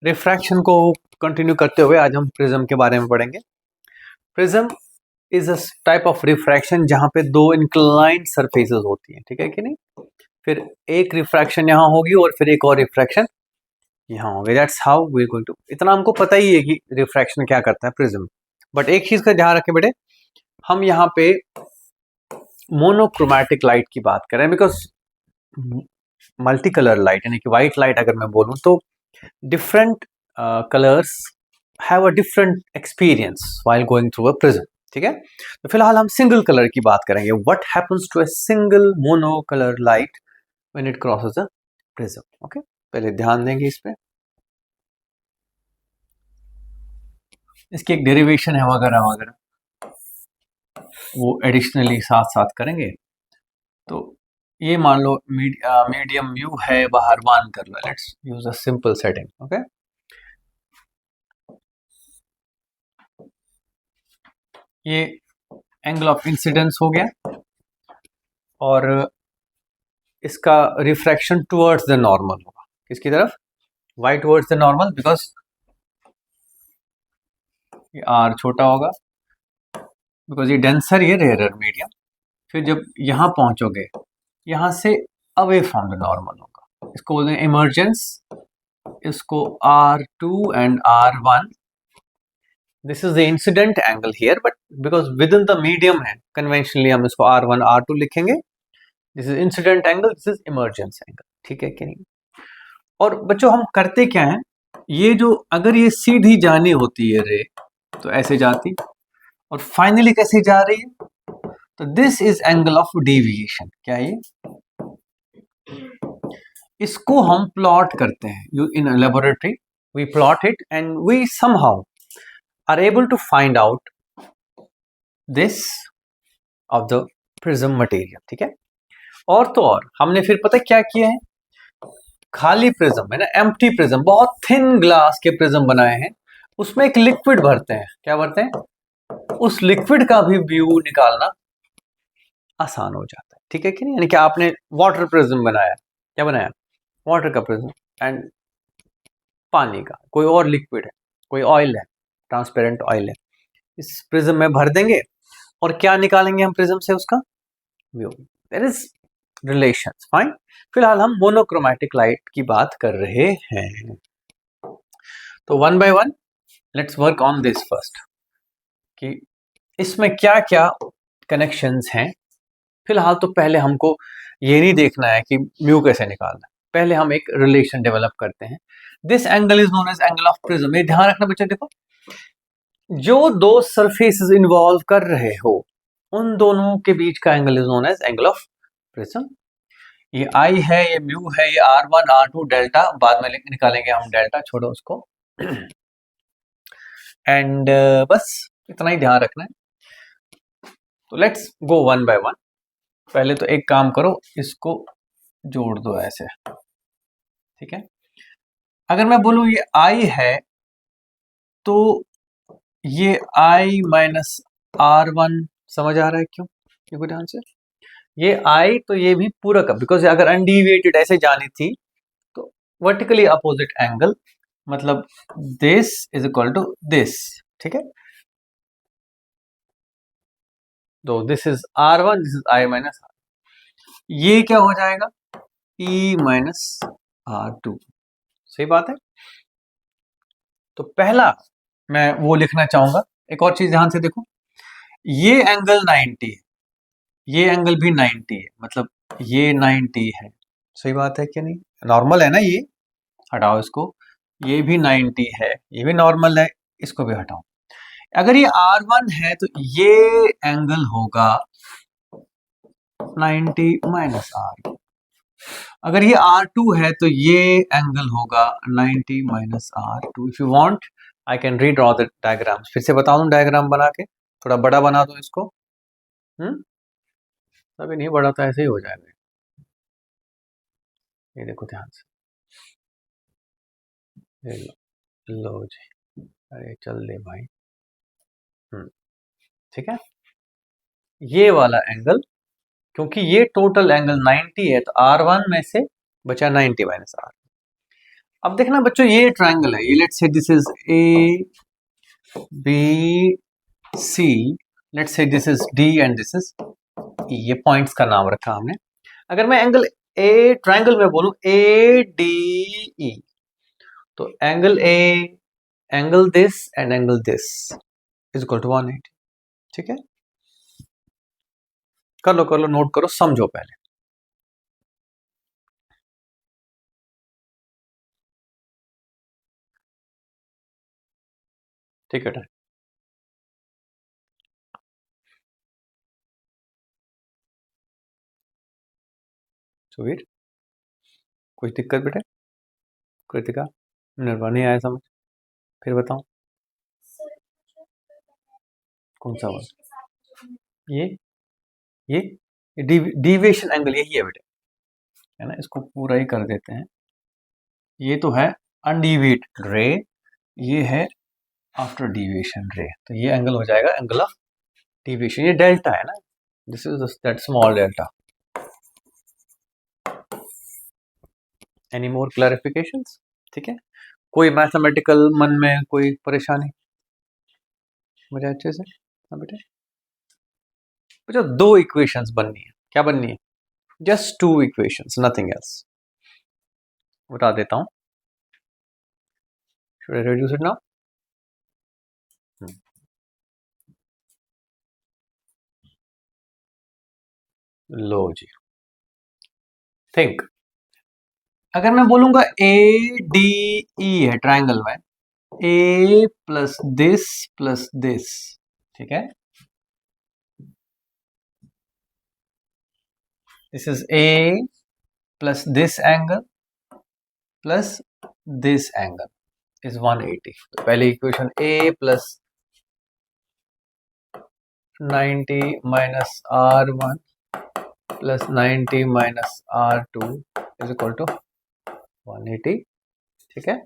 Refraction को continue करते हुए आज हम प्रिज्म के बारे में पढ़ेंगे। Prism is a type of refraction जहां पे दो इंक्लाइंड सरफेसेस होती हैं, ठीक है कि नहीं। फिर एक रिफ्रैक्शन यहाँ होगी और फिर एक और रिफ्रैक्शन यहाँ होगी। That's how we are going to. इतना हमको पता ही है कि रिफ्रैक्शन क्या करता है प्रिज्म। बट एक चीज का ध्यान रखें बेटे, हम यहाँ पे मोनोक्रोमैटिक लाइट की बात कर रहे हैं, बिकॉज मल्टी कलर लाइट यानी कि व्हाइट लाइट अगर मैं बोलूँ तो different colours have a different experience while going through a prism, ठीक है। तो फिलहाल हम सिंगल कलर की बात करेंगे। What happens to a single mono colour light when it crosses a prism. Okay, पहले ध्यान देंगे इस पे। इसकी एक डेरिवेशन है वगैरह वगैरह, वो एडिशनली साथ साथ करेंगे। तो ये मान लो मीडियम म्यू है, बाहर 1 कर लो। Let's use a simple setting. Okay, ये एंगल ऑफ इंसिडेंस हो गया और इसका रिफ्रैक्शन टुवर्ड्स द नॉर्मल होगा। किसकी तरफ? Why towards the normal, because ये आर छोटा होगा, बिकॉज ये डेंसर, ये रेयरर मीडियम। फिर जब यहाँ पहुंचोगे, यहाँ से अवे फ्रॉम द नॉर्मल होगा। इसको बोलते हैं इमर्जेंस। इसको R2 and R1, this is the incident angle here, but because with in the medium है, कन्वेंशनली हम इसको R1 R2 लिखेंगे। This is incident angle, this is emergence angle, ठीक है कि नहीं। और बच्चों हम करते क्या हैं, ये जो अगर ये सीधी जानी होती है रे, तो ऐसे जाती, और फाइनली कैसे जा रही है, तो this is angle of deviation. क्या ये? इसको हम प्लॉट करते हैं। You in laboratory we plot it and we somehow are able to find out this of the prism material, ठीक है। और तो और हमने फिर पता क्या किया है, खाली प्रिज्म है ना, एम्प्टी प्रिज्म, बहुत थिन ग्लास के प्रिज्म बनाए हैं, उसमें एक लिक्विड भरते हैं। क्या भरते हैं? उस लिक्विड का भी व्यू निकालना आसान हो जाता है, ठीक है कि नहीं। यानी कि आपने वाटर प्रिज्म बनाया, क्या बनाया? वाटर का प्रिज्म, एंड पानी का कोई और लिक्विड है, कोई ऑयल है, ट्रांसपेरेंट ऑयल है, इस प्रिज्म में भर देंगे और क्या निकालेंगे हम प्रिज्म से? उसका view. There is relation, fine. फिलहाल हम मोनोक्रोमैटिक लाइट की बात कर रहे हैं, तो one by one let's work on this first, कि इसमें क्या क्या कनेक्शंस हैं। फिलहाल तो पहले हमको ये नहीं देखना है कि म्यू कैसे निकालना है, पहले हम एक रिलेशन डेवलप करते हैं। This angle is known as angle of prism. ये ध्यान रखना बच्चे, देखो जो दो सरफेसेस इन्वॉल्व कर रहे हो उन दोनों के बीच का angle is known as angle of prism. ये आई है, ये म्यू है, ये R1 R2 डेल्टा, बाद में निकालेंगे हम डेल्टा, छोड़ो उसको। एंड बस इतना ही ध्यान रखना है। तो let's go one by one. पहले तो एक काम करो, इसको जोड़ दो ऐसे, ठीक है। अगर मैं बोलूं ये I है, तो ये I माइनस R1, समझ आ रहा है क्यों? देखो ध्यान से, ये I तो ये भी पूरा का, बिकॉज अगर अनडिविएटेड ऐसे जानी थी तो वर्टिकली अपोजिट एंगल, मतलब this is equal to this, ठीक है। तो this is R1, this is I minus R, ये क्या हो जाएगा? E माइनस R2, सही बात है। तो पहला मैं वो लिखना चाहूंगा। एक और चीज ध्यान से देखो, ये एंगल 90 है, ये एंगल भी 90 है, मतलब ये 90 है, सही बात है कि नहीं? नॉर्मल है ना ये, हटाओ इसको। ये भी 90 है, ये भी नॉर्मल है, इसको भी हटाओ। अगर ये R1 है तो ये एंगल होगा 90 माइनस R। अगर ये R2 है तो ये एंगल होगा 90 minus R2। If you want I can redraw the diagram. फिर से बता दूं डायग्राम बना के, थोड़ा बड़ा बना दो इसको। अभी नहीं बड़ा तो ऐसे ही हो जाएगा। ये देखो ध्यान से, ये लो जी, अरे चल दे भाई। ठीक है, ये वाला एंगल, क्योंकि ये टोटल एंगल 90 है तो R1 में से बचा 90 माइनस R। अब देखना बच्चों, ये ट्रायंगल है, ये let's say this is A B C, let's say this is D and this is E, ये पॉइंट्स का नाम रखा हमने। अगर मैं एंगल ए ट्रायंगल में बोलूं ए डी ई, तो angle A, angle this and angle this is equal to 180। ठीक है, कर लो नोट करो, समझो पहले। ठीक है, सुवीर कुछ दिक्कत बेटे? कृतिका, निर्भर नहीं आया समझ, फिर बताओ कौन सा वाला? ये डिविएशन एंगल यही है बेटे, है ना, इसको पूरा ही कर देते हैं। ये तो है अनडिविएटेड रे, ये है आफ्टर डिविएशन रे, तो ये एंगल हो जाएगा एंगल ऑफ डिविएशन। ये डेल्टा है ना, this is that small delta. Any more clarifications? ठीक है, कोई मैथमेटिकल मन में कोई परेशानी? मुझे अच्छे से, हाँ बेटे। बच्चों दो इक्वेशंस बननी है, क्या बननी है? Just two equations, nothing else. बता देता हूं, should I reduce it now? लो जी, थिंक, अगर मैं बोलूंगा ए डी ई है ट्रायंगल में, ए प्लस दिस, ठीक है, this is A plus this angle plus this angle is 180। तो पहली equation A plus 90 minus R1 plus 90 minus R2 is equal to 180। ठीक है,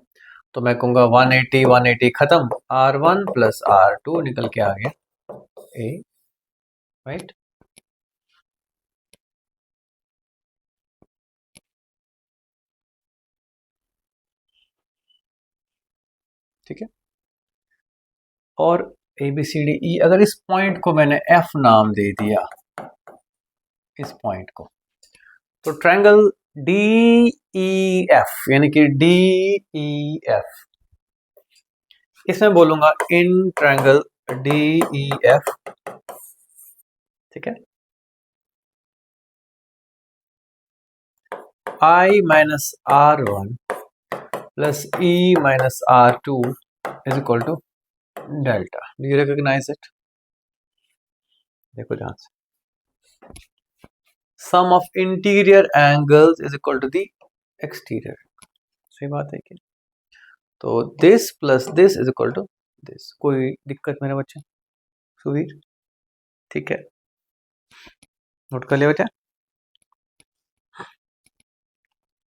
तो मैं कहूंगा 180 180 खत्म, R1 प्लस R2 निकल के आ गया ए, राइट। ठीक है, और ए बी सी डी ई, अगर इस पॉइंट को मैंने एफ नाम दे दिया, इस पॉइंट को, तो ट्रायंगल डी ई एफ, यानी कि डी ई एफ, इसमें बोलूंगा in triangle D E F. ठीक है, I minus R1 plus E minus R2 is equal to delta. Do you recognise it? देखो ध्यान से, sum of interior angles is equal to the exterior, सही बात है कि? तो this plus this is equal to this. कोई दिक्कत मेरे बच्चे? सुवीर, ठीक है, नोट कर लिया बच्चा?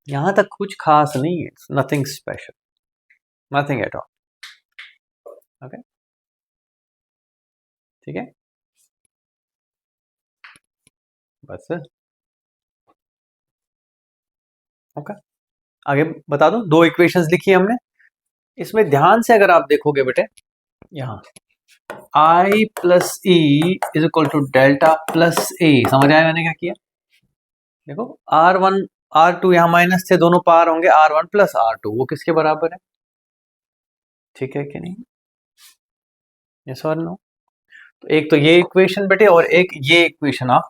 यहां तक कुछ खास नहीं है, nothing special, nothing at all. Okay, ठीक है, बस। ओके, आगे बता दो, दो इक्वेशंस लिखी है हमने, इसमें ध्यान से अगर आप देखोगे बेटे, यहां I plus E is equal to delta plus A, समझ आया मैंने क्या किया? देखो R1 R2 यहां माइनस थे, दोनों पार होंगे, R1 प्लस R2, वो किसके बराबर है? ठीक है कि नहीं? यस और नो? तो एक तो ये इक्वेशन बेटे, और एक ये इक्वेशन आप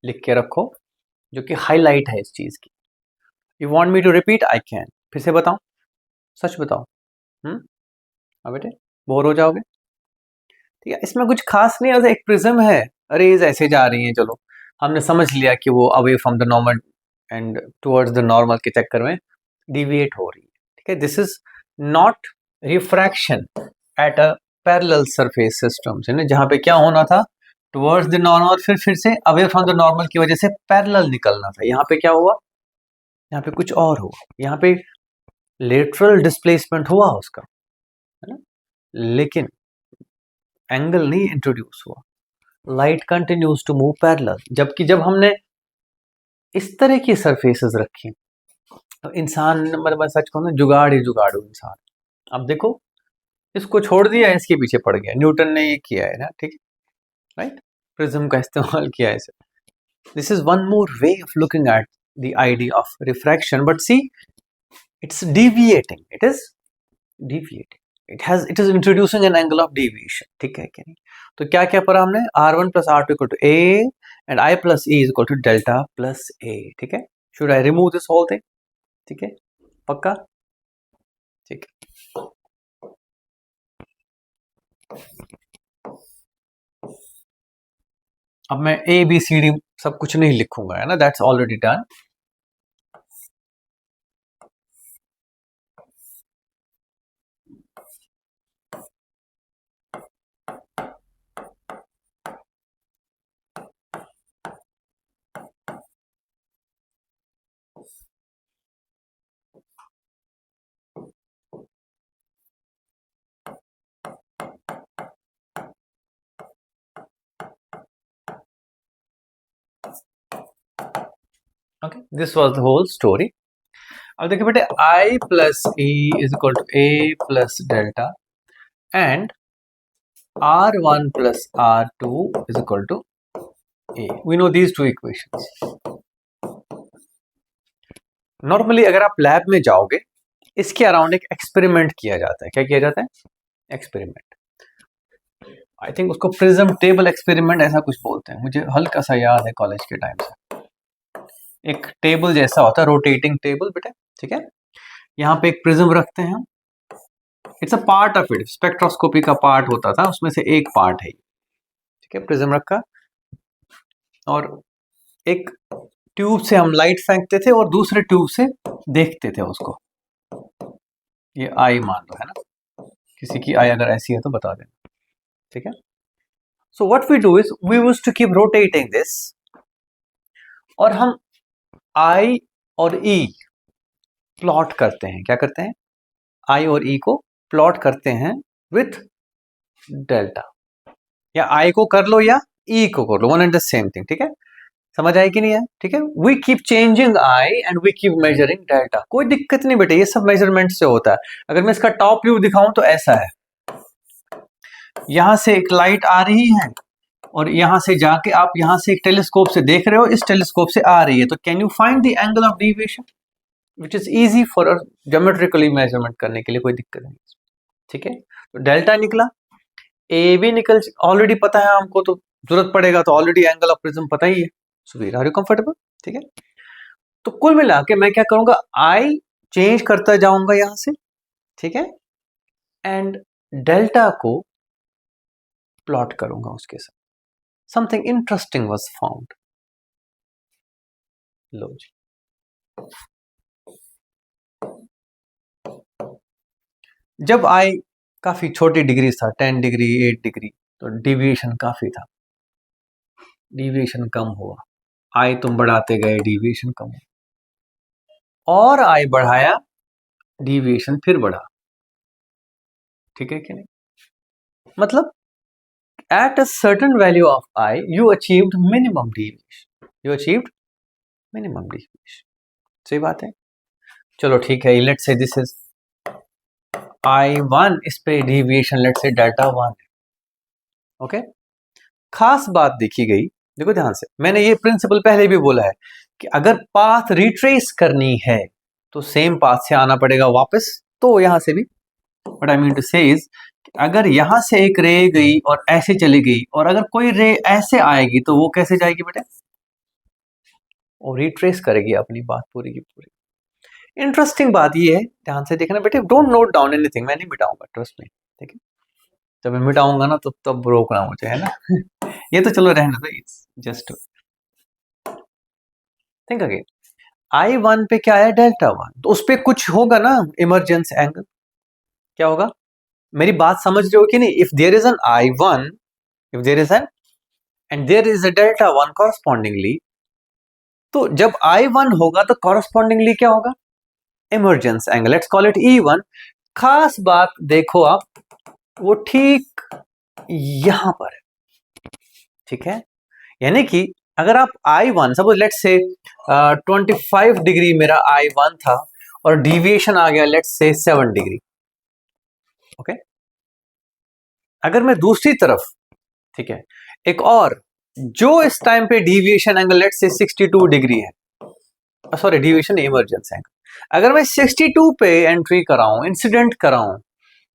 लिख के रखो, जो कि हाईलाइट है इस चीज की। You want me to repeat? I can, फिर से बताऊं, सच बताओ? हाँ बेटे, बोर हो जाओगे? ठीक है, इसमें कुछ खास नहीं है, एक प्रिज्म है, रेज ऐसे जा रही है, चलो हमने समझ लिया कि वो away from the normal and towards the normal के चक्कर में डिविएट हो रही है। ठीक है, this is not refraction at a parallel surface system, है ना, जहां पे क्या होना था, टुवर्ड्स द नॉर्मल, फिर से अवे फ्रॉम द नॉर्मल की वजह से पैरेलल निकलना था। यहाँ पे क्या हुआ? यहाँ पे कुछ और हुआ, यहाँ पे लेटरल डिस्प्लेसमेंट हुआ उसका, है ना, लेकिन एंगल नहीं इंट्रोड्यूस हुआ। Light continues to move parallel, जबकि जब हमने इस तरह की सरफेसेस रखी, तो इंसान मतलब मैं सच कहूँ ना, जुगाड़ ही जुगाड़ू इंसान। अब देखो, इसको छोड़ दिया, इसके पीछे पड़ गया। न्यूटन ने ये किया है ना, ठीक है, राइट, प्रिज्म का इस्तेमाल किया है इसे। This is one more way of looking at the idea of refraction, but see it's deviating, it is deviating, it is introducing an angle of deviation, ठीक है कि नहीं। तो क्या क्या पढ़ा हमने, r1 plus r2 equal to a and I plus e is equal to delta plus a, ठीक है। should I remove this whole thing, ठीक है, पक्का, ठीक है। अब मैं ए बी सी डी सब कुछ नहीं लिखूंगा, है ना, that's already done. Okay, this was the whole story. अब देखिए बेटे, I plus E is equal to A plus delta and R1 plus R2 is equal to A. We know these two equations. Normally अगर आप lab में जाओगे, इसके around एक experiment किया जाता है। क्या किया जाता है? एक्सपेरिमेंट। आई थिंक उसको प्रिज्म टेबल एक्सपेरिमेंट ऐसा कुछ बोलते हैं, मुझे हल्का सा याद है कॉलेज के टाइम से। एक टेबल जैसा होता है, रोटेटिंग टेबल बेटा, ठीक है। यहाँ पे एक प्रिज्म रखते हैं, it's a part of it, spectroscopy का पार्ट होता था, उसमें से एक पार्ट है, ठीक है। प्रिज्म रखा और एक ट्यूब से हम लाइट फेंकते थे और दूसरे ट्यूब से देखते थे उसको। ये आई मान लो, है ना, किसी की आई अगर ऐसी है तो बता देना, ठीक है। So what we do is we used to keep rotating this, और हम आई और ई प्लॉट करते हैं। क्या करते हैं? आई और ई को प्लॉट करते हैं विथ डेल्टा, या आई को कर लो या ई को कर लो, one and the same thing, ठीक है। समझ आए कि नहीं है? ठीक है। We keep changing I and we keep measuring delta. कोई दिक्कत नहीं बेटे, ये सब मेजरमेंट से होता है। अगर मैं इसका टॉप व्यू दिखाऊं तो ऐसा है, यहां से एक लाइट आ रही है और यहां से जाके आप यहां से एक टेलीस्कोप से देख रहे हो, इस टेलीस्कोप से आ रही है, तो can you find the angle of deviation, which is easy for geometrically measurement करने के लिए, कोई दिक्कत नहीं, ठीक है। तो डेल्टा निकला, ए भी निकल, ऑलरेडी पता है हमको, तो जरूरत पड़ेगा तो ऑलरेडी एंगल ऑफ प्रिज्म पता ही है। So we are you comfortable, ठीक है। तो कुल मिला के मैं क्या करूंगा, आई चेंज करता जाऊंगा यहां से, ठीक है, एंड डेल्टा को प्लॉट करूंगा उसके साथ। Something interesting was found. लो जी, जब आई काफी छोटी डिग्री था, 10 डिग्री 8 डिग्री, तो डिविएशन काफी था, डिविएशन कम हुआ। आई तुम बढ़ाते गए, डिविएशन कम हुआ, और आई बढ़ाया, डिविएशन फिर बढ़ा, ठीक है कि नहीं। मतलब at a certain value of I you achieved minimum deviation, you achieved minimum deviation। सही बात है। चलो ठीक है, let's say this is I1, इस पे deviation let's say delta 1 है, ओके। खास बात देखी गई, देखो ध्यान से, मैंने ये प्रिंसिपल पहले भी बोला है कि अगर पाथ रिट्रेस करनी है तो सेम पाथ से आना पड़ेगा वापस। तो यहां से भी व्हाट आई मीन टू से इज, अगर यहां से एक रे गई और ऐसे चली गई, और अगर कोई रे ऐसे आएगी तो वो कैसे जाएगी बेटे, और रिट्रेस करेगी अपनी बात पूरी की पूरी। इंटरेस्टिंग बात ये है, ध्यान से देखना बेटे, डोंट नोट डाउन एनीथिंग, मैं नहीं मिटाऊंगा, ट्रस्ट में, ठीक है। जब मैं मिटाऊंगा ना तो तब रोकना मुझे, है ना। ये तो चलो रहने दो, it's just think again. I1 पे क्या है, डेल्टा 1, तो उस पर कुछ होगा ना, इमरजेंस एंगल। क्या होगा, मेरी बात समझ रहे हो कि नहीं? If there is an I1, if there is an and there is a delta 1 correspondingly, तो जब I1 होगा तो कॉरस्पॉन्डिंगली क्या होगा, emergence angle, let's call it E1। खास बात देखो आप, वो ठीक यहां पर है, ठीक है। यानी कि अगर आप I1 suppose let's say 25 degree मेरा I1 था, और डिविएशन आ गया लेट्स से 7 डिग्री। ओके, अगर मैं दूसरी तरफ, ठीक है, एक और जो इस टाइम पे deviation angle let's say 62 degree है, सॉरी डिविएशन इमर्जेंस एंगल, अगर मैं 62 पे एंट्री कराऊं, इंसिडेंट कराऊं,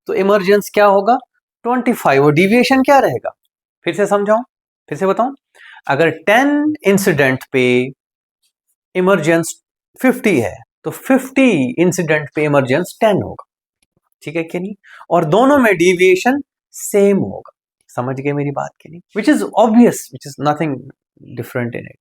तो इमर्जेंस क्या होगा 25, और डिविएशन क्या रहेगा, फिर से समझाऊं, फिर से बताऊं, अगर 10 इंसिडेंट पे इमरजेंस 50 है तो 50 इंसिडेंट पे इमरजेंस 10 होगा, ठीक है कि नहीं, और दोनों में डेविएशन सेम होगा। समझ गए मेरी बात के नहीं, which is obvious, which is nothing different in it.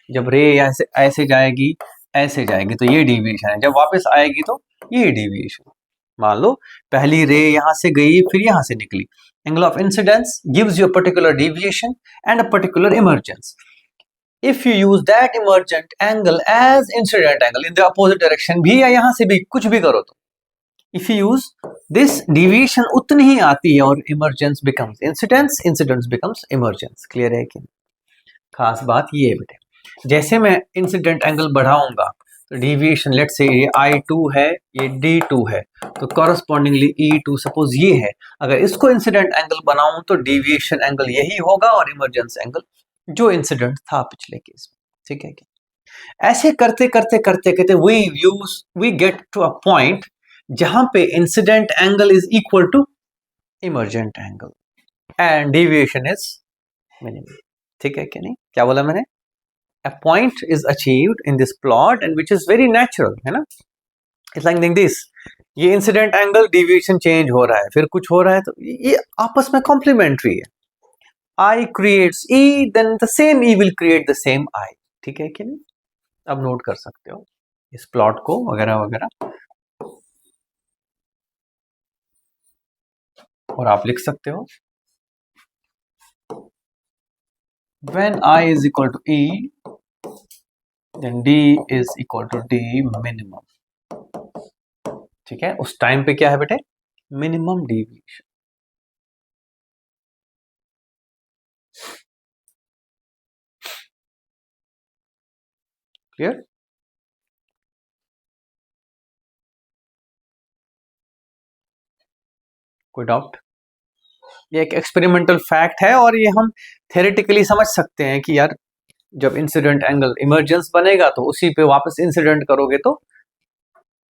जब रे ऐसे ऐसे जाएगी, ऐसे जाएगी तो ये डेविएशन है, जब वापस आएगी तो ये डेविएशन। मान लो पहली रे यहां से गई फिर यहां से निकली, angle of incidence gives you a particular deviation and a particular emergence. If you use that emergent angle as incident angle in the opposite direction भी, या यहां से भी कुछ भी करो, तो if you use this deviation उतनी ही आती है और emergence becomes incidence, incidence becomes emergence। Clear है कि खास बात ये है बेटे, जैसे मैं इंसिडेंट एंगल बढ़ाऊंगा तो डिविएशन लेट से ये I2 है, ये D2 है, तो कॉरस्पॉन्डिंगली E2 सपोज ये है, अगर इसको इंसिडेंट एंगल बनाऊं तो डिविएशन एंगल यही होगा और इमरजेंस एंगल जो इंसिडेंट था पिछले केस में, ठीक है क्या। ऐसे करते करते करते करते we get to a point जहां पे incident angle is equal to emergent angle and deviation is minimum, ठीक है कि नहीं। क्या बोला मैंने, a point is achieved in this plot and which is very natural, है ना। It's like this, ये इंसिडेंट एंगल डिविएशन चेंज हो रहा है, फिर कुछ हो रहा है, तो ये आपस में कॉम्प्लीमेंट्री है। I creates E, then the same E will create the same I, ठीक है कि नहीं। अब नोट कर सकते हो इस प्लॉट को वगैरह वगैरह, और आप लिख सकते हो when I is equal to E then D is equal to D minimum, ठीक है। उस टाइम पे क्या है बेटे, मिनिमम डेविएशन। क्लियर, कोई डाउट। ये एक एक्सपेरिमेंटल फैक्ट है और ये हम थ्योरेटिकली समझ सकते हैं कि यार जब इंसिडेंट एंगल इमरजेंस बनेगा तो उसी पे वापस इंसिडेंट करोगे तो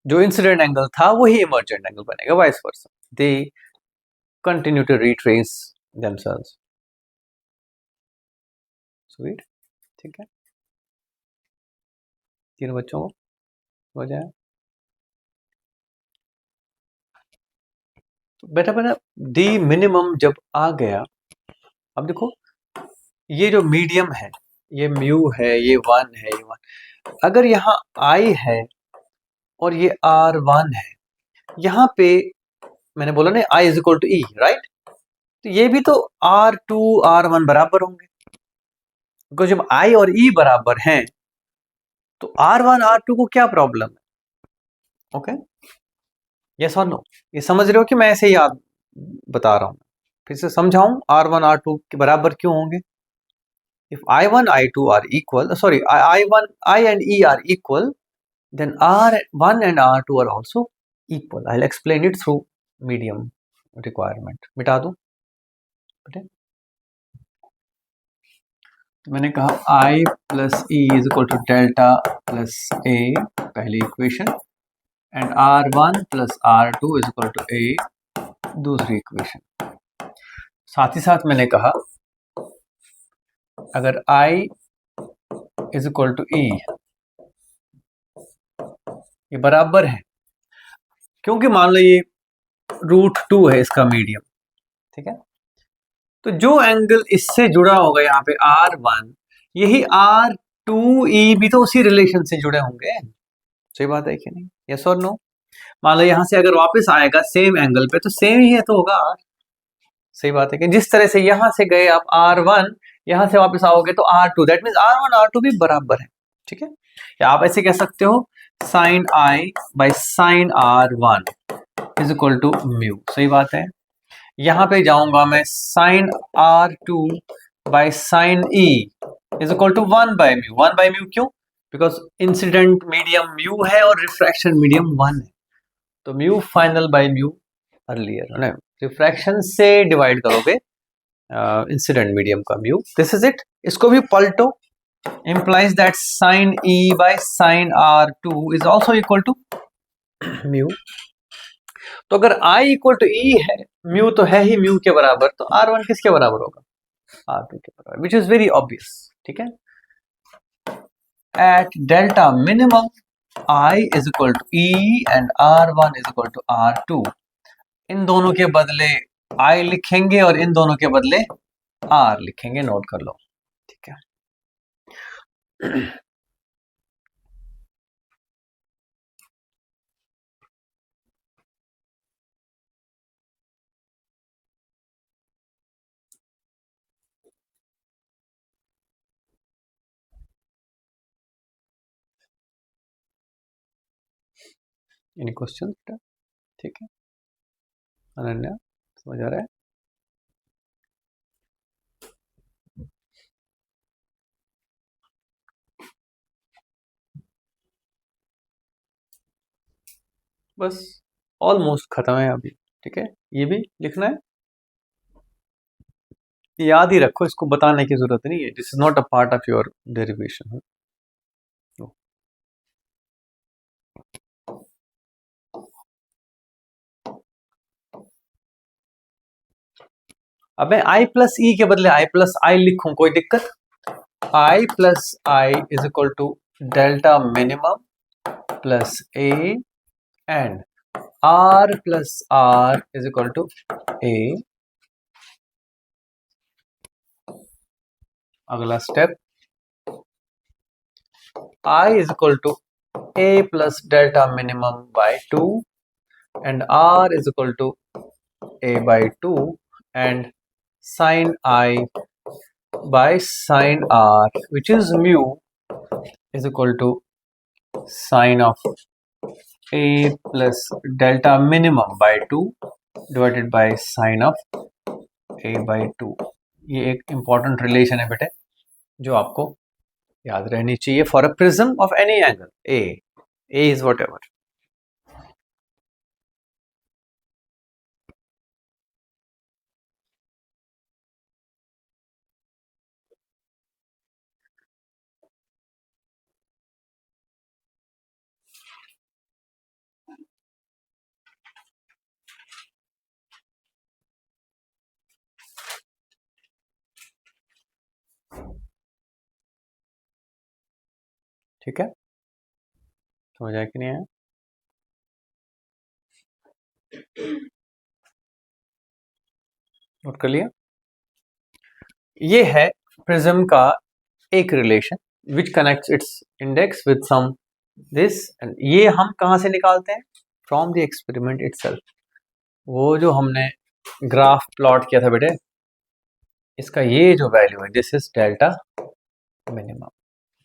जो इंसिडेंट एंगल था वही इमरजेंट एंगल बनेगा, vice versa, they continue to retrace themselves. Sweet, ठीक है, तीनों बच्चों को हो जाए तो बेटा बेटा डी मिनिमम जब आ गया, अब देखो ये जो मीडियम है, ये म्यू है, ये 1 है, ये 1, अगर यहाँ I है और ये R1 है, यहाँ पे मैंने बोला ना I is equal to E, right, तो ये भी तो R2 R1 बराबर होंगे, क्योंकि जब I और E बराबर हैं तो R1 R2 को क्या प्रॉब्लम है। ओके, यस और नो, ये समझ रहे हो कि मैं ऐसे ही याद बता रहा हूं, फिर से समझाऊं R1 R2 के बराबर क्यों होंगे। If I1 I2 are equal, sorry, I and E are equal, then R1 and R2 are also equal. I'll explain it through medium requirement. मिटा दूं बेटे, तो मैंने कहा I plus E is equal to delta plus A, पहली equation, and R1 plus R2 is equal to A, दूसरी equation. साथ ही साथ मैंने कहा अगर I is equal to E, ये बराबर है, क्योंकि मान लो ये √2 है इसका मीडियम, ठीक है, तो जो एंगल इससे जुड़ा होगा यहाँ पे R1, यही R2E भी तो उसी रिलेशन से जुड़े होंगे। सही बात है कि नहीं, यस और नो। मान लो यहाँ से अगर वापस आएगा सेम एंगल पे तो सेम ही है तो होगा R। सही बात है कि जिस तरह से यहाँ से गए आप R1, यहाँ से वापस आओगे तो R2, that means R1 R2 भी बराबर है, ठीक है। या आप ऐसे कह सकते हो sin I by sin R1 is equal to mu, सही बात है। यहाँ पे जाऊंगा मैं sin R2 by sin E is equal to 1 by mu, 1 by mu क्यों, बिकॉज इंसिडेंट मीडियम म्यू है और रिफ्रैक्शन मीडियम 1 है, तो mu final by mu earlier, ना रिफ्रैक्शन से डिवाइड करोगे इंसिडेंट मीडियम का म्यू, दिस इज इट। इसको भी पलटो, implies that sin E by sin R2 is also equal to mu। तो अगर I इक्वल टू E है, म्यू तो है ही म्यू के बराबर, तो R1 किसके बराबर होगा? R2 के बराबर, विच इज वेरी ऑब्वियस। ठीक है, at delta minimum I is equal to E and R1 is equal to R2। इन दोनों के बदले I लिखेंगे और इन दोनों के बदले R लिखेंगे, नोट कर लो। ठीक है, एनी क्वेश्चन? ठीक है, अनन्या समझ आ रहा है? बस ऑलमोस्ट खत्म है अभी। ठीक है, ये भी लिखना है, याद ही रखो, इसको बताने की जरूरत नहीं है, this is not a part of your derivation. अब मैं i प्लस ई के बदले i प्लस आई लिखूं, कोई दिक्कत? i plus I is equal to delta minimum plus A and r plus r is equal to A. अगला step, I is equal to a plus delta minimum by 2 and r is equal to a by 2 and sin I by sin r, which is mu, is equal to sin of a plus delta minimum by 2 divided by sin of a by 2। ये एक important relation है बेटे, जो आपको याद रहनी चाहिए for a prism of any angle A is what ever. ठीक है, समझ आया कि नहीं आया? नोट कर लिया? ये है प्रिज्म का एक relation which connects its index with some this, and ये हम कहां से निकालते हैं? From the experiment itself. वो जो हमने ग्राफ प्लॉट किया था बेटे, इसका ये जो वैल्यू है, दिस इज डेल्टा मिनिमम।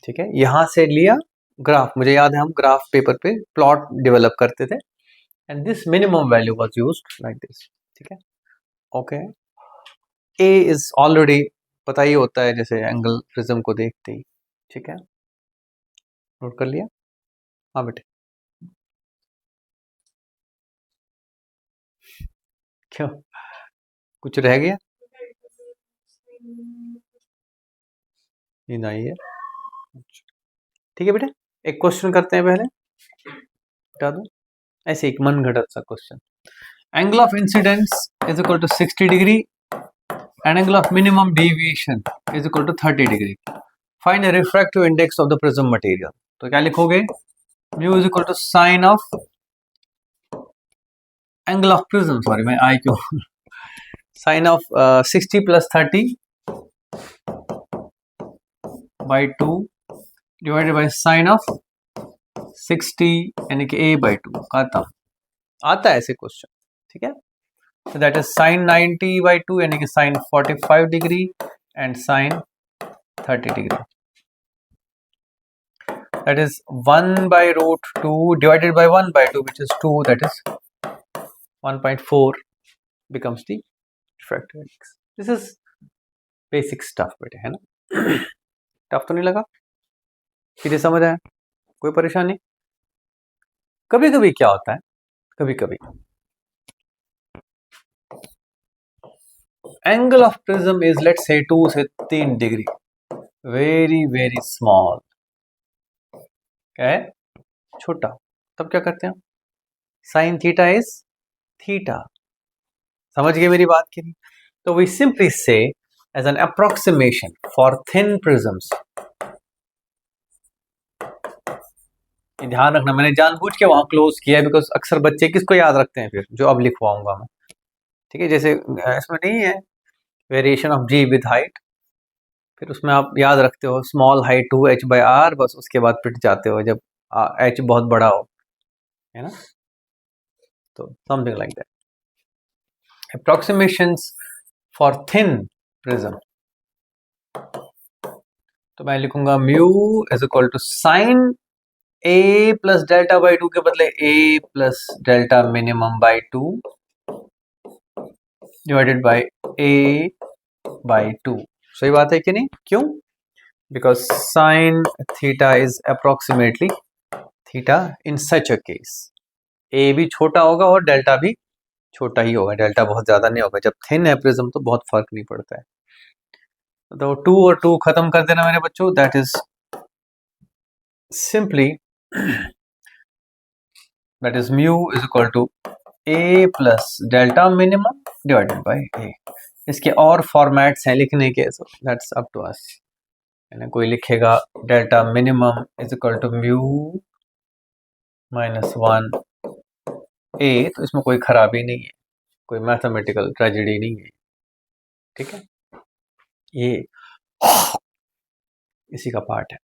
ठीक है, यहां से लिया ग्राफ, मुझे याद है हम ग्राफ पेपर पे प्लॉट डेवलप करते थे, and this minimum value was used like this. ठीक है, ओके, ए इज ऑलरेडी पता ही होता है, जैसे एंगल प्रिज्म को देखते ही। ठीक है, नोट कर लिया? हाँ बेटे, क्यों, कुछ रह गया? नींद आई है? ठीक है बेटे, एक क्वेश्चन करते हैं पहले, बता दो ऐसे एक मन घड़त सा question. Angle of incidence is equal to 60 degree and angle of minimum deviation is equal to 30 degree. Find a refractive index of the prism material. तो क्या लिखोगे? Mu is equal to sin of angle of prism, sorry मैं I क्यों, sin of 60 plus 30 by 2 divided by sin of 60 यानी कि a by 2 आता है ऐसे क्वेश्चन। ठीक है, so that is sin 90 by 2 यानी कि sin 45 degree and sin 30 degree, that is 1 by root 2 divided by 1 by 2 which is 2, that is 1.4 becomes the refractive index. This is basic stuff बेटे, है ना? टफ तो नहीं लगा? सीधे समझ आया, कोई परेशानी? कभी कभी क्या होता है, कभी कभी angle of prism is let's say 2 से 3 डिग्री, वेरी वेरी स्मॉल, क्या है, छोटा। तब क्या करते हैं, साइन थीटा इज थीटा। समझ गए मेरी बात की नहीं? तो we simply say as an approximation for thin prisms, ध्यान रखना मैंने जानबूझ के वहां क्लोज किया है बिकॉज अक्सर बच्चे किसको याद रखते हैं फिर जो अब लिखवाऊंगा मैं, ठीक है। जैसे इसमें नहीं है variation of g with height, फिर उसमें आप याद रखते हो स्मॉल हाइट 2h/r, बस उसके बाद पिट जाते हो जब h बहुत बड़ा हो, है ना। तो something like that, approximations for thin prism. तो मैं लिखूंगा mu is equal to sine a plus delta by 2 के बदले a plus delta minimum by 2 divided by a by 2। सही बात है कि नहीं? क्यों? Because sine theta is approximately theta in such a case, a भी छोटा होगा और डेल्टा भी छोटा ही होगा, डेल्टा बहुत ज्यादा नहीं होगा। जब थिन है प्रिज्म तो बहुत फर्क नहीं पड़ता है। तो 2 और 2 खत्म कर देना मेरे बच्चों, that is simply that is mu is equal to a plus delta minimum divided by a। इसके और फॉर्मेट्स हैं लिखने के, so that's up to us. कोई लिखेगा delta minimum is equal to mu minus 1 a, तो इसमें कोई खराबी नहीं है, कोई मैथमेटिकल ट्रेजेडी नहीं है, ठीक है। ये इसी का पार्ट है।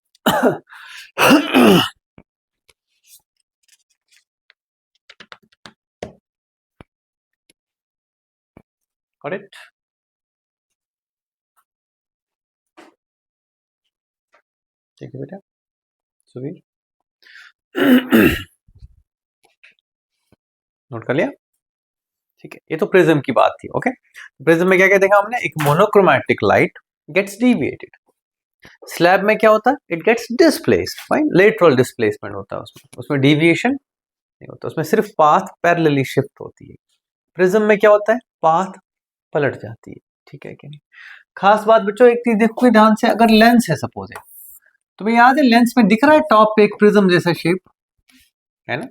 करेक्ट, ठीक है बेटा सुबीर। नोट कर लिया, ठीक है। ये तो प्रिज्म की बात थी, ओके। प्रिज्म में क्या क्या देखा हमने, एक monochromatic light gets deviated. Slab में क्या होता है, it gets displaced, fine, lateral displacement होता है उसमें, उसमें डिविएशन नहीं होता, उसमें सिर्फ पाथ पैरेलली शिफ्ट होती है। प्रिज्म में क्या होता है, पाथ पलट जाती है, ठीक है कि नहीं। खास बात बच्चों एक चीज देखो ध्यान से, अगर लेंस है सपोज है, तो भाई याद है लेंस में दिख रहा है टॉप पे एक प्रिज्म जैसा शेप, है ना।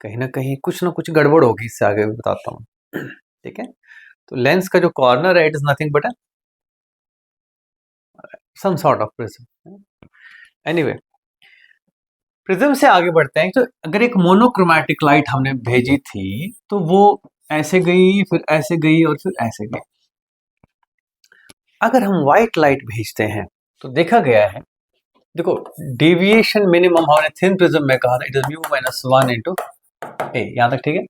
कहीं ना कहीं कुछ ना कुछ गड़बड़ होगी, इससे आगे भी बताता हूँ, ठीक है। तो लेंस का जो कॉर्नर है it is nothing but some sort of prism. Anyway, prism से आगे बढ़ते हैं। तो अगर एक मोनोक्रोमैटिक लाइट हमने भेजी थी तो वो ऐसे गई, फिर ऐसे गई और फिर ऐसे गई। अगर हम व्हाइट लाइट भेजते हैं तो देखा गया है, देखो डेविएशन मिनिमम हमने थिन प्रिज्म में कहा था, it is mu minus 1 into A, यहां तक ठीक है।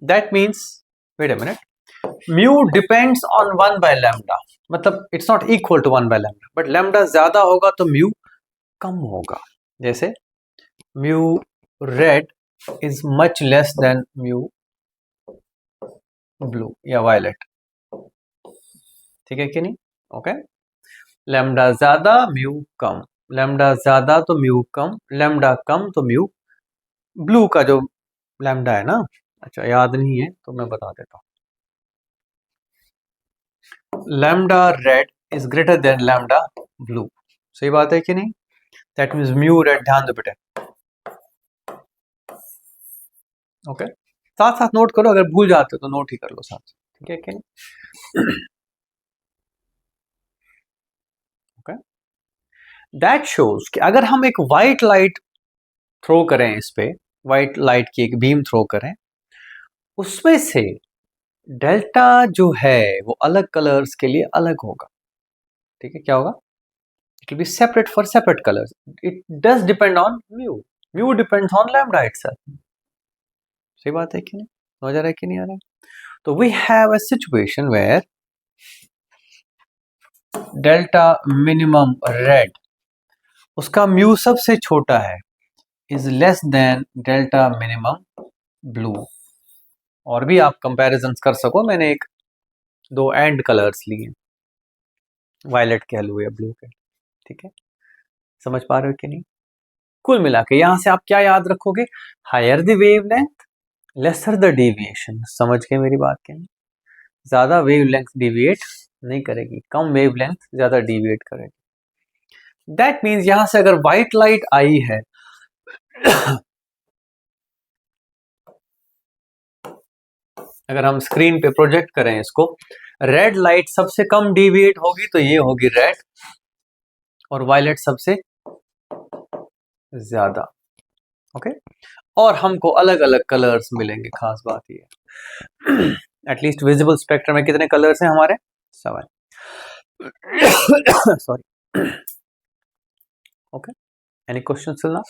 That means, wait a minute, mu depends on 1 by lambda, मतलब it's not equal to 1 by lambda, but lambda ज्यादा होगा तो म्यू कम होगा। जैसे mu red is much less than mu blue या वायलेट, ठीक है कि नहीं, ओके। लैम्डा ज्यादा म्यू कम, लैम्डा ज्यादा तो म्यू कम, लैम्डा कम तो म्यू, ब्लू का जो लैम्डा है ना, अच्छा याद नहीं है तो मैं बता देता हूँ, lambda red is greater than lambda blue. सही बात है कि नहीं? दैट मीन्स म्यू रेड, ध्यान दो बेटे, ओके। साथ साथ नोट करो, अगर भूल जाते हो तो नोट ही कर लो साथ, ठीक है कि नहीं। ओके, दैट शोज कि अगर हम एक व्हाइट लाइट थ्रो करें, इस पे व्हाइट लाइट की एक बीम थ्रो करें, उसमें से डेल्टा जो है वो अलग कलर्स के लिए अलग होगा, ठीक है। क्या होगा, it will B separate for separate colours, it does depend on mu, mu depends on lambda itself. सही बात है कि नहीं, समझ आ रहा है कि नहीं आ रहा है? तो we have a situation where delta minimum red, उसका म्यू सबसे छोटा है, is less than delta minimum blue. और भी आप कंपैरिजन कर सको, मैंने एक दो एंड कलर्स लिए, वायलेट कह लो या ब्लू कह, ठीक है। समझ पा रहे हो कि नहीं? कुल मिला के यहां से आप क्या याद रखोगे? Higher the wavelength lesser the deviation. समझ के मेरी बात के नहीं? ज्यादा वेवलेंथ डिविएट नहीं करेगी, कम वेवलेंथ ज्यादा डिविएट करेगी। दैट मीन्स यहां से अगर व्हाइट लाइट आई है अगर हम स्क्रीन पे प्रोजेक्ट करें इसको, रेड लाइट सबसे कम डिविएट होगी तो ये होगी रेड, और वायलेट सबसे ज्यादा। ओके, और हमको अलग अलग कलर्स मिलेंगे, खास बात ये एटलीस्ट विजिबल स्पेक्ट्रम में कितने कलर्स हैं हमारे? 7। Sorry. Okay, any question till now?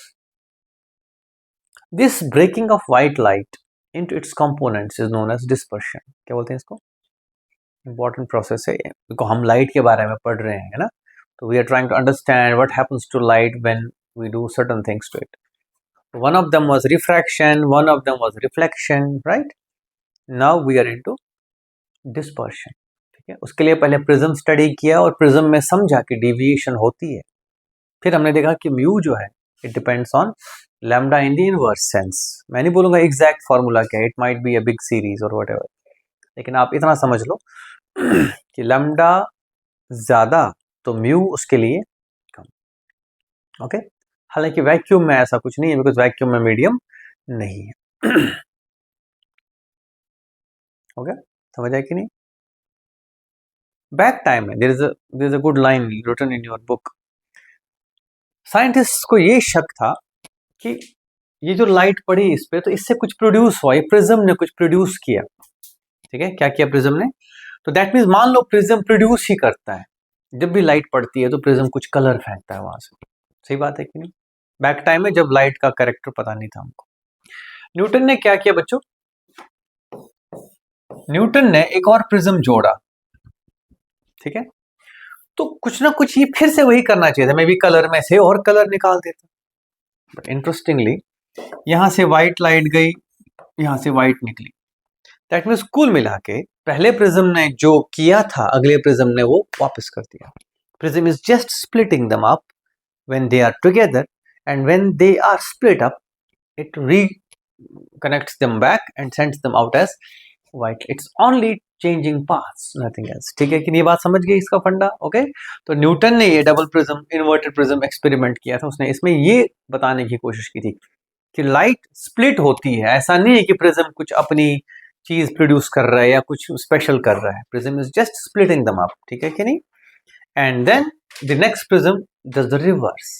This breaking of white light into its components is known as dispersion. क्या बोलते हैं इसको? Important process है, देखो हम लाइट के बारे में पढ़ रहे हैं ना, तो we are trying to understand what happens to light when we do certain things to it. One of them was refraction, one of them was reflection, right? Now we are into dispersion. ठीक है, उसके लिए पहले prism study किया और prism में समझा कि डेविएशन होती है। फिर हमने देखा कि म्यू जो है it depends on lambda in the inverse sense. मैं नहीं बोलूंगा एग्जैक्ट फॉर्मूला क्या है, it might be a big series और व्हाटएवर, लेकिन आप इतना समझ लो कि लैम्डा ज्यादा तो म्यू उसके लिए कम। ओके, हालांकि वैक्यूम में ऐसा कुछ नहीं है, बिकॉज वैक्यूम में मीडियम नहीं है। ओके, समझ आया कि नहीं? बैक टाइम में there is a good line written in your book. Scientist को ये शक था कि ये जो लाइट पड़ी इस पे, तो इससे कुछ प्रोड्यूस हुआ, ये प्रिज्म ने कुछ प्रोड्यूस किया। ठीक है, क्या किया प्रिज्म ने? तो दैट मीन्स मान लो प्रिज्म प्रोड्यूस ही करता है, जब भी लाइट पड़ती है तो प्रिज्म कुछ कलर फेंकता है वहां से। सही बात है कि नहीं? बैक टाइम में जब लाइट का कैरेक्टर पता नहीं था हमको, न्यूटन ने क्या किया बच्चों? न्यूटन ने एक और प्रिज्म जोड़ा। ठीक है, तो कुछ ना कुछ ये फिर से वही करना चाहिए था, मे बी कलर में से और कलर निकाल देता। बट इंटरेस्टिंगली यहां से व्हाइट लाइट गई, यहां से व्हाइट निकली। दैट मीन्स कुल मिला के पहले प्रिज्म ने जो किया था अगले प्रिज्म ने वो वापस कर दिया। Prism is just splitting them up when they are together, and when they are split up it reconnects them back and sends them out as white. It's only changing paths, nothing else. ठीक है कि नहीं? बात समझ गई इसका फंडा? Okay, तो न्यूटन ने ये double prism inverted prism experiment किया था। उसने इसमें ये बताने की कोशिश की थी कि लाइट स्प्लिट होती है, ऐसा नहीं है कि प्रिज्म कुछ अपनी चीज प्रोड्यूस कर रहा है या कुछ स्पेशल कर रहा है। Prism is just splitting them up. ठीक है कि नहीं? And then the next prism does the reverse.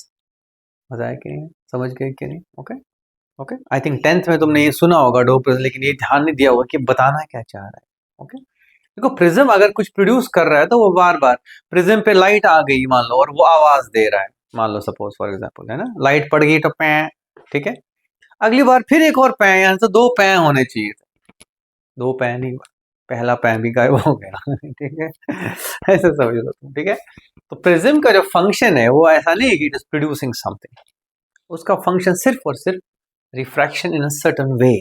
मजा आया कि नहीं? समझ गए कि नहीं? Okay okay, I think 10th में तुमने ये सुना होगा डो प्रिज्म, लेकिन ये ध्यान नहीं दिया होगा कि बताना क्या चाह रहा है। ओके, देखो प्रिज्म अगर कुछ प्रोड्यूस कर रहा है तो वो बार बार, प्रिज्म पे लाइट आ गई मान लो और वो आवाज दे रहा है, मान लो सपोज फॉर एग्जांपल, है ना, लाइट पड़ गई तो पैं। ठीक है, अगली बार फिर एक और पैं, यहाँ तो 2 पैं होने चाहिए थे, 2 पैं नहीं, पहला पैं भी गायब हो गया। ठीक है, ऐसे समझ लो तुम। ठीक है, तो प्रिज्म का जो फंक्शन है वो ऐसा नहीं है कि इट इज प्रोड्यूसिंग समथिंग, उसका फंक्शन सिर्फ और सिर्फ refraction in a certain way.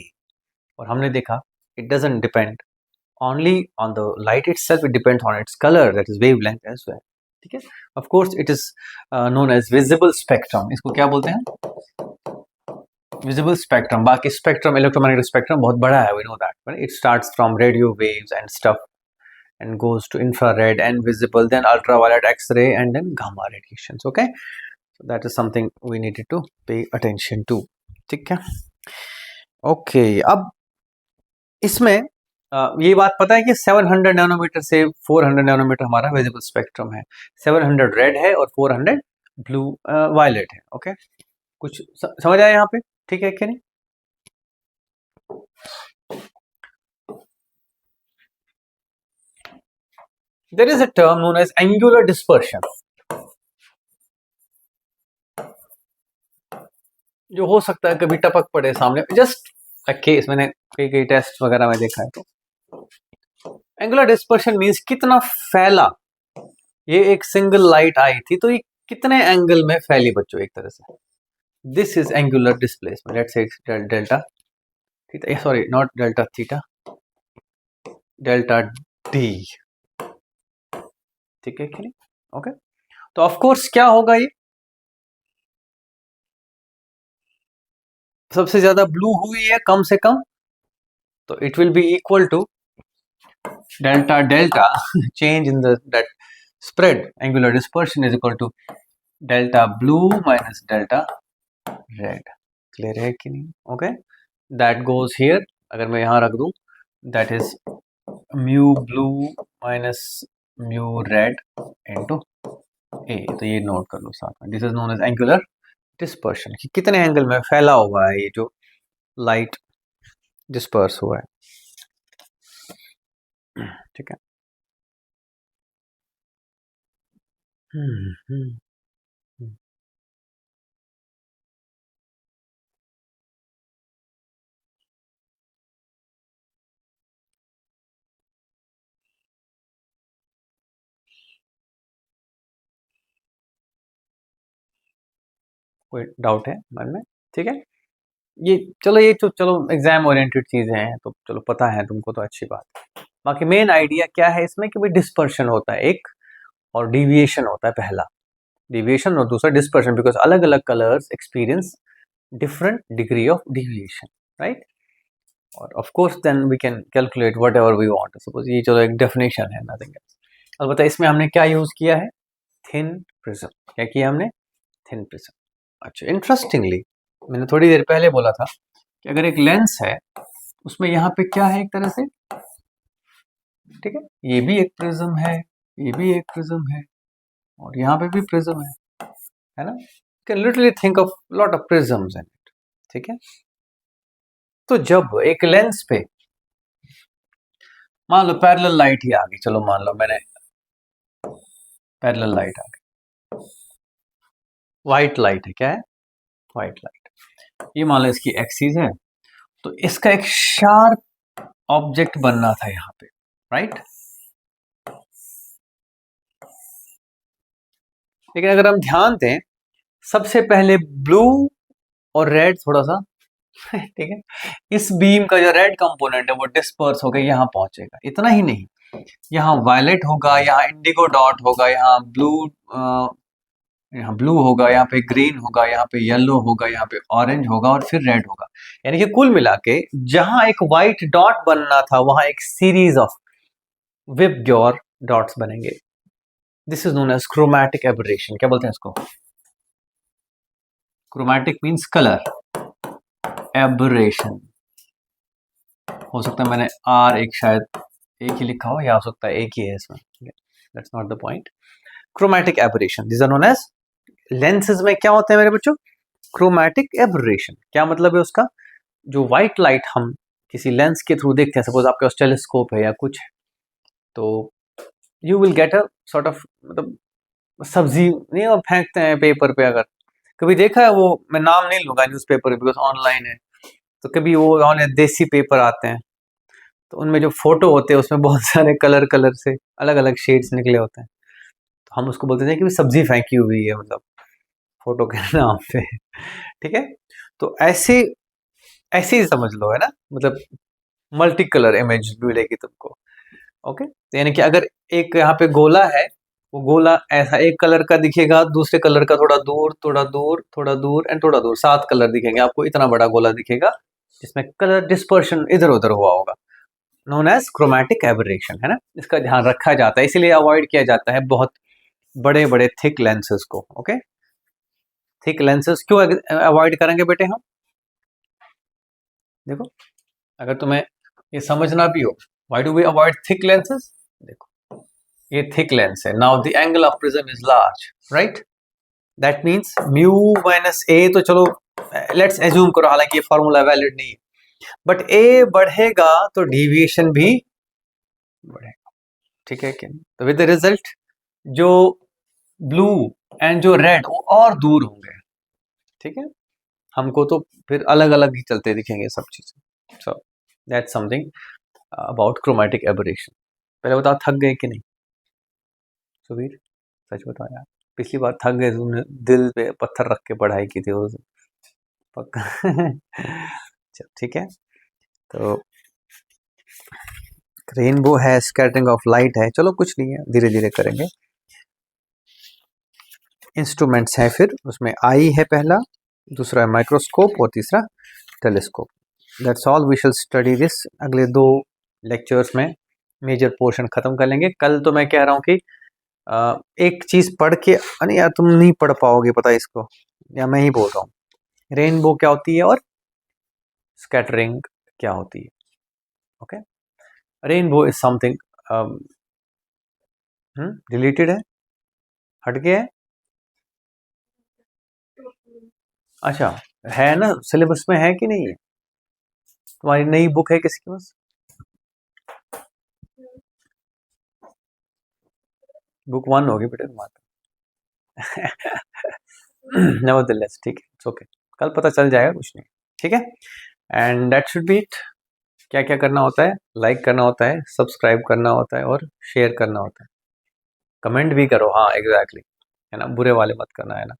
और हमने देखा it doesn't depend only on the light itself, it depends on its color, that is wavelength as well. ठीक है, of course it is known as visible spectrum. इसको क्या बोलते हैं? visible spectrum. बाकी spectrum, electromagnetic spectrum बहुत बड़ा है, we know that, but it starts from radio waves and stuff and goes to infrared and visible, then ultraviolet, X-ray, and then gamma radiations. Okay, so that is something we needed to pay attention to. ठीक है, okay, अब इसमें ये बात पता है कि 700 nanometre से 400 नैनोमीटर हमारा विजिबल स्पेक्ट्रम है। 700 रेड है और 400 ब्लू वायलेट है। ओके, कुछ समझ आया यहाँ पे? ठीक है कि नहीं? There is a term known as angular dispersion, जो हो सकता है कभी टपक पड़े सामने, जस्ट केस मैंने कई टेस्ट वगैरह में देखा है। तो एंगुलर डिस्पर्शन मींस कितना फैला, ये एक सिंगल लाइट आई थी तो ये कितने एंगल में फैली बच्चों एक तरह से। This is angular displacement, let's say delta theta, sorry not delta theta, delta D. ठीक है कि नहीं? ओके, तो ऑफ कोर्स क्या होगा ये? सबसे ज्यादा ब्लू हुई है कम से कम, तो it will be equal to delta delta change in the that spread angular dispersion is equal to delta blue minus delta red. Clear है कि नहीं? ओके, दैट गोज हियर, अगर मैं यहाँ रख दूं, that is mu blue minus mu red into A, तो ये नोट कर लो साथ में, this is known as angular dispersion, कि कितने एंगल में फैला हुआ है ये जो लाइट डिस्पर्स हुआ है। ठीक है, हम्म। कोई डाउट है मन में? ठीक है, ये चलो, ये तो चलो एग्जाम ओरिएंटेड चीजें हैं, तो चलो पता है तुमको तो अच्छी बात है। बाकी मेन आइडिया क्या है इसमें कि भाई डिस्पर्शन होता है एक, और डिविएशन होता है पहला, डिविएशन और दूसरा डिस्पर्शन, बिकॉज अलग अलग colours experience different degree of deviation, right. और of course then we can calculate whatever we want, suppose ये चलो एक डेफिनेशन है, नथिंग एल्स। अलबत्ता इसमें हमने क्या यूज किया है, थिन प्रिज्म। क्या किया हमने, थिन प्रिज्म। अच्छा, इंटरेस्टिंगली मैंने थोड़ी देर पहले बोला था कि अगर एक लेंस है उसमें यहाँ पे क्या है, एक तरह से, ठीक है, ये भी एक प्रिज्म है, ये भी एक प्रिज्म है, और यहाँ पे भी प्रिज्म है ना। You can literally think of lot of prisms in it, ठीक है। तो जब एक लेंस पे मान लो पैरेलल लाइट ही आ गई, चलो मान लो मैंने पैरेलल लाइट आ गई, व्हाइट लाइट है, क्या है, व्हाइट लाइट, ये मान लो इसकी एक्सिस है, तो इसका एक शार्प ऑब्जेक्ट बनना था यहाँ पे, राइट। लेकिन अगर हम ध्यान दें, सबसे पहले ब्लू और रेड थोड़ा सा ठीक है, इस बीम का जो रेड कंपोनेंट है वो डिस्पर्स होकर यहाँ पहुंचेगा, इतना ही नहीं, यहाँ वायलेट होगा, यहाँ इंडिगो डॉट होगा, यहाँ ब्लू होगा, यहाँ पे ग्रीन होगा, यहाँ पे येलो होगा, यहाँ पे ऑरेंज होगा, और फिर रेड होगा। यानी कि कुल मिला के जहां एक व्हाइट डॉट बनना था वहां एक सीरीज ऑफ विबग्योर डॉट्स बनेंगे। This is known as chromatic aberration. क्या बोलते हैं इसको, क्रोमैटिक मीन्स कलर, एबरेशन। हो सकता है मैंने आर एक शायद एक ही लिखा हो, या हो सकता है एक ही है इसमें, that's not the point. Chromatic aberration, this are known as, lenses में क्या होता है मेरे बच्चों, क्रोमैटिक एबरेशन। क्या मतलब है उसका, जो व्हाइट लाइट हम किसी लेंस के थ्रू देखते हैं, सपोज आपके पास टेलीस्कोप है या कुछ है, तो you will get a sort of, मतलब सब्जी नहीं वो फेंकते हैं पेपर पे, अगर कभी देखा है वो, मैं नाम नहीं लूंगा न्यूज़पेपर बिकॉज ऑनलाइन है, तो कभी वो ऑनलाइन देसी पेपर आते हैं, तो उनमें जो फोटो होते हैं उसमें बहुत सारे कलर कलर से अलग अलग शेड्स निकले होते हैं, तो हम उसको बोलते हैं कि सब्जी फेंकी हुई है, मतलब फोटो के नाम पे, ठीक है। तो ऐसे ऐसे ही समझ लो, है ना, मतलब मल्टी कलर इमेज मिलेगी तुमको। ओके, तो यानी कि अगर एक यहाँ पे गोला है, वो गोला ऐसा एक कलर का दिखेगा, दूसरे कलर का थोड़ा दूर, थोड़ा दूर, थोड़ा दूर एंड थोड़ा दूर, 7 कलर दिखेंगे आपको, इतना बड़ा गोला दिखेगा जिसमें कलर डिस्पर्शन इधर उधर हुआ होगा, नोन एज क्रोमैटिक एबरेशन, है ना। इसका ध्यान रखा जाता है, इसीलिए अवॉइड किया जाता है बहुत बड़े बड़े थिक लेंसेज को। ओके, थिक लेंसेज क्यों अवॉइड करेंगे बेटे हम, देखो अगर तुम्हें ये समझना भी हो, why do we avoid thick lenses, देखो ये थिक लेंस है, now the angle of prism is large, right, that means mu minus A, तो चलो लेट्स एज्यूम करो, हालांकि ये फॉर्मूला वैलिड नहीं है, बट ए बढ़ेगा तो डिविएशन भी बढ़ेगा, ठीक है कि नहीं। तो विद द रिजल्ट जो ब्लू एंड जो रेड वो और दूर होंगे, ठीक है, हमको तो फिर अलग अलग ही चलते दिखेंगे सब चीजें। So that's something about chromatic aberration. पहले बताओ थक गए कि नहीं सुबीर, सच बताओ यार, पिछली बार थक गए तुमने, दिल पे पत्थर रख के पढ़ाई की थी उस दिन, पक्का चल ठीक है। तो रेनबो है, स्कैटरिंग ऑफ लाइट है, चलो कुछ नहीं है, धीरे धीरे करेंगे। इंस्ट्रूमेंट्स हैं, फिर उसमें आई है पहला, दूसरा है माइक्रोस्कोप और तीसरा telescope. That's all, we shall study this. अगले 2 लेक्चर्स में मेजर पोर्शन खत्म कर लेंगे। कल तो मैं कह रहा हूँ कि एक चीज पढ़ के, अरे यार तुम नहीं पढ़ पाओगे पता है इसको, या मैं ही बोल रहा हूँ, रेनबो क्या होती है और स्कैटरिंग क्या होती है। Okay, rainbow is something related है, हटके है। अच्छा, है ना, सिलेबस में है कि नहीं है? तुम्हारी नई बुक है किसके पास? बुक 1 होगी बेटे तुम्हारे। नेवरदलेस, ठीक है, ओके, कल पता चल जाएगा, कुछ नहीं, ठीक है। And that should be it. क्या क्या करना होता है? लाइक करना होता है, सब्सक्राइब करना होता है और शेयर करना होता है। कमेंट भी करो, हाँ एग्जैक्टली, है ना, बुरे वाले मत करना, है ना।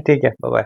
ठीक है, बाय बाय।